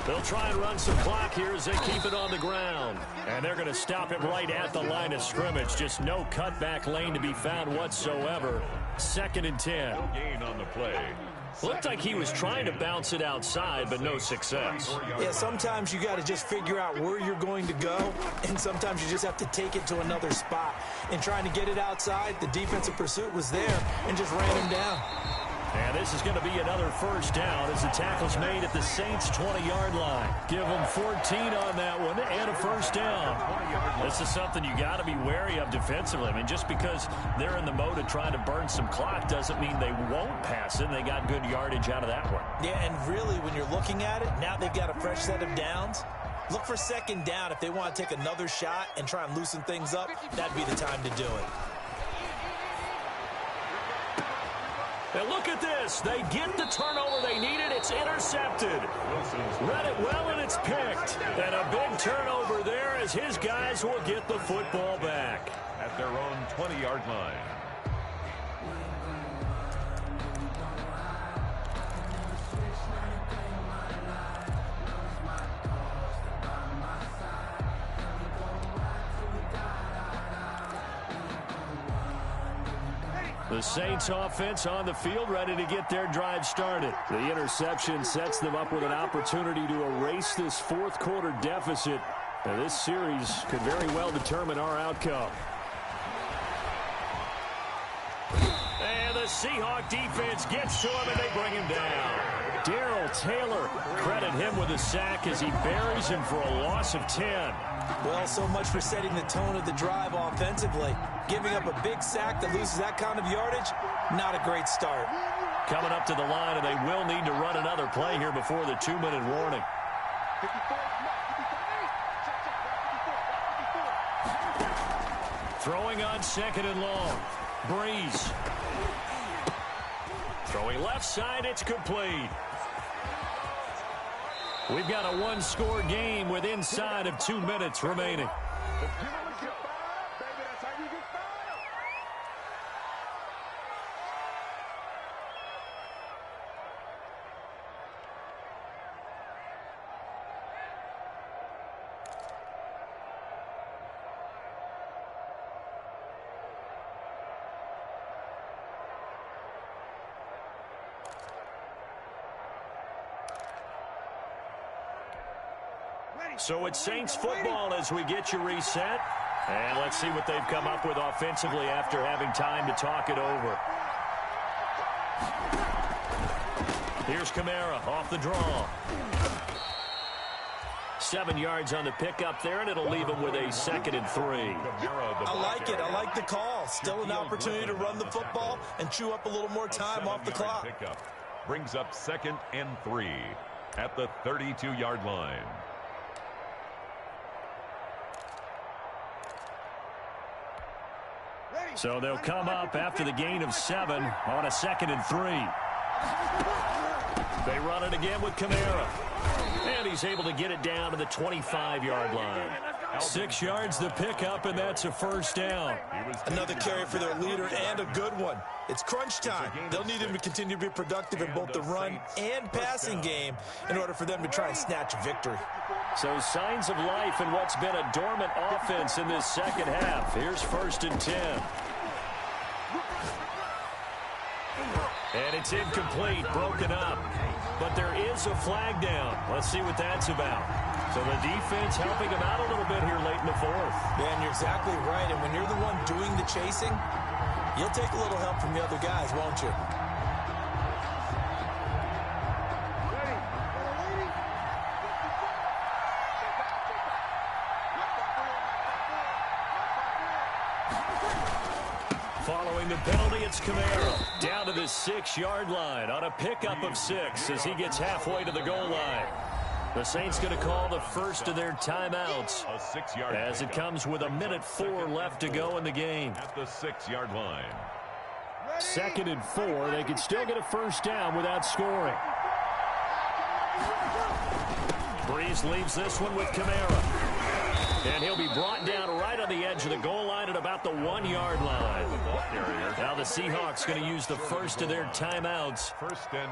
They'll try and run some clock here as they keep it on the ground. And they're going to stop him right at the line of scrimmage. Just no cutback lane to be found whatsoever. 2nd and 10. No gain on the play. Looked like he was trying to bounce it outside, but no success. Yeah, sometimes you got to just figure out where you're going to go, and sometimes you just have to take it to another spot. And trying to get it outside, the defensive pursuit was there and just ran him down. And this is going to be another 1st down as the tackle's made at the Saints' 20-yard line. Give them 14 on that one and a 1st down. This is something you got to be wary of defensively. I mean, just because they're in the mode of trying to burn some clock doesn't mean they won't pass it. They got good yardage out of that one. Yeah, and really, when you're looking at it, now they've got a fresh set of downs. Look for 2nd down. If they want to take another shot and try and loosen things up, that'd be the time to do it. And look at this. They get the turnover they needed. It's intercepted. Read it well, and it's picked. And a big turnover there as his guys will get the football back. At their own 20-yard line. The Saints offense on the field, ready to get their drive started. The interception sets them up with an opportunity to erase this 4th quarter deficit. Now, this series could very well determine our outcome. And the Seahawk defense gets to him, and they bring him down. Darrell Taylor, credit him with a sack as he buries him for a loss of 10. Well, so much for setting the tone of the drive offensively. Giving up a big sack that loses that kind of yardage, not a great start. Coming up to the line, and they will need to run another play here before the 2-minute warning. Throwing on 2nd and long. Breeze. Throwing left side, it's complete. We've got a 1-score game with inside of 2 minutes remaining. So it's Saints football as we get you reset. And let's see what they've come up with offensively after having time to talk it over. Here's Kamara off the draw. 7 yards on the pickup there, and it'll leave him with a 2nd and 3. I like it. I like the call. Still an opportunity to run the football and chew up a little more time off the clock. Brings up 2nd and 3 at the 32-yard line. So they'll come up after the gain of 7 on a 2nd and 3. They run it again with Kamara. And he's able to get it down to the 25-yard line. 6 yards the pickup, and that's a first down. Another carry for their leader, and a good one. It's crunch time. They'll need him to continue to be productive in both the run and passing game in order for them to try and snatch a victory. So signs of life in what's been a dormant offense in this second half. Here's 1st and 10. And it's incomplete, broken up. But there is a flag down. Let's see what that's about. So the defense helping him out a little bit here late in the 4th. Man, you're exactly right. And when you're the one doing the chasing, you'll take a little help from the other guys, won't you? Following the penalty, it's Kamara down to the 6-yard line on a pickup of 6 as he gets halfway to the goal line. The Saints going to call the first of their timeouts as it comes with 1:04 left to go in the game. At the 6-yard line. 2nd and 4. They can still get a first down without scoring. Breeze leaves this one with Kamara. And he'll be brought down right on the edge of the goal line at about the 1-yard line. Now the Seahawks going to use the first of their timeouts.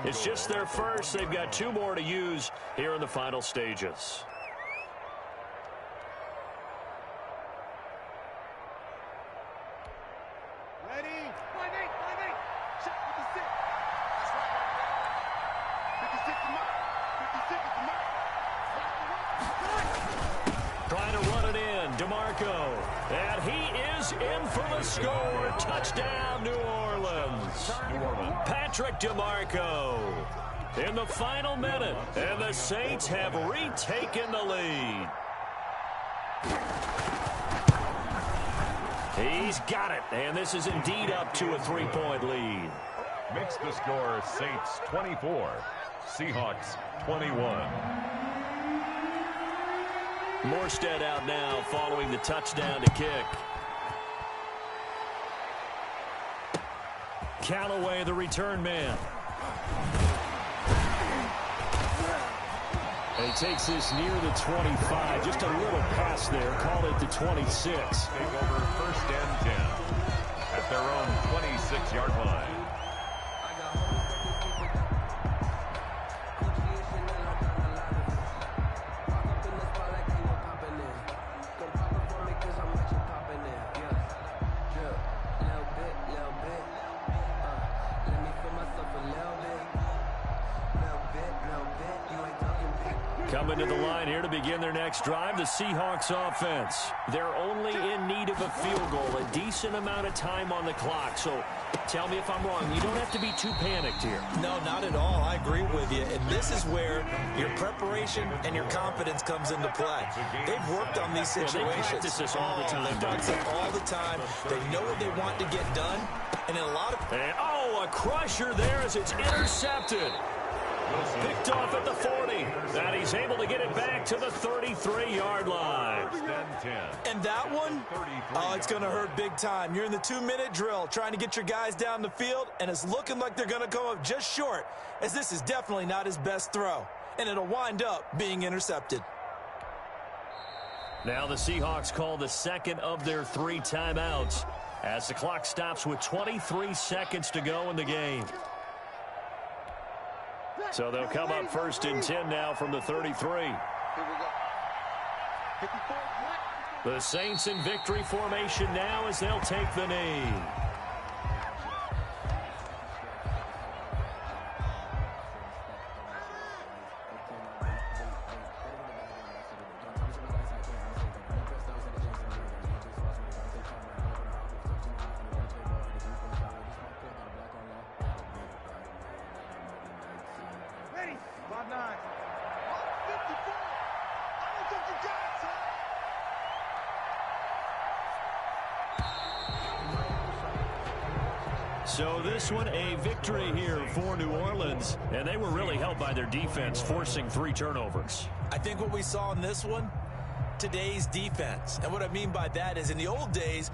It's just their first. They've got 2 more to use here in the final stages. And he is in for the score. Touchdown, New Orleans. Patrick DeMarco in the final minute. And the Saints have retaken the lead. He's got it. And this is indeed up to a 3-point lead. Makes the score Saints 24, Seahawks 21. Morstead out now following the touchdown to kick. Callaway, the return man. And he takes this near the 25. Just a little pass there. Call it the 26. Take over 1st and 10 at their own 26-yard line. Coming to the line here to begin their next drive, the Seahawks offense. They're only in need of a field goal, a decent amount of time on the clock. So tell me if I'm wrong. You don't have to be too panicked here. No, not at all. I agree with you. And this is where your preparation and your confidence comes into play. They've worked on these situations. They practice this all the time. They practice it all the time. They know what they want to get done. And in a lot of... And, a crusher there as it's intercepted. Picked off at the 40. And he's able to get it back to the 33-yard line. And that one, it's going to hurt big time. You're in the 2-minute drill trying to get your guys down the field, and it's looking like they're going to come up just short, as this is definitely not his best throw. And it'll wind up being intercepted. Now the Seahawks call the second of their 3 timeouts as the clock stops with 23 seconds to go in the game. So they'll come up 1st and 10 now from the 33. The Saints in victory formation now as they'll take the knee. So this one a victory here for New Orleans, and they were really helped by their defense, forcing 3 turnovers. I think what we saw in this one, today's defense. And what I mean by that is in the old days,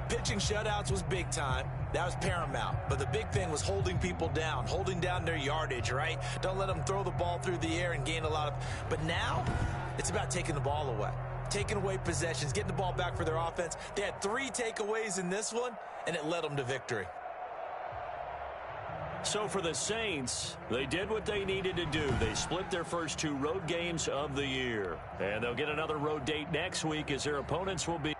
pitching shutouts was big time. That was paramount. But the big thing was holding people down, holding down their yardage, right? Don't let them throw the ball through the air and gain a lot of... But now, it's about taking the ball away. Taking away possessions, getting the ball back for their offense. They had 3 takeaways in this one, and it led them to victory. So for the Saints, they did what they needed to do. They split their first 2 road games of the year. And they'll get another road date next week as their opponents will be...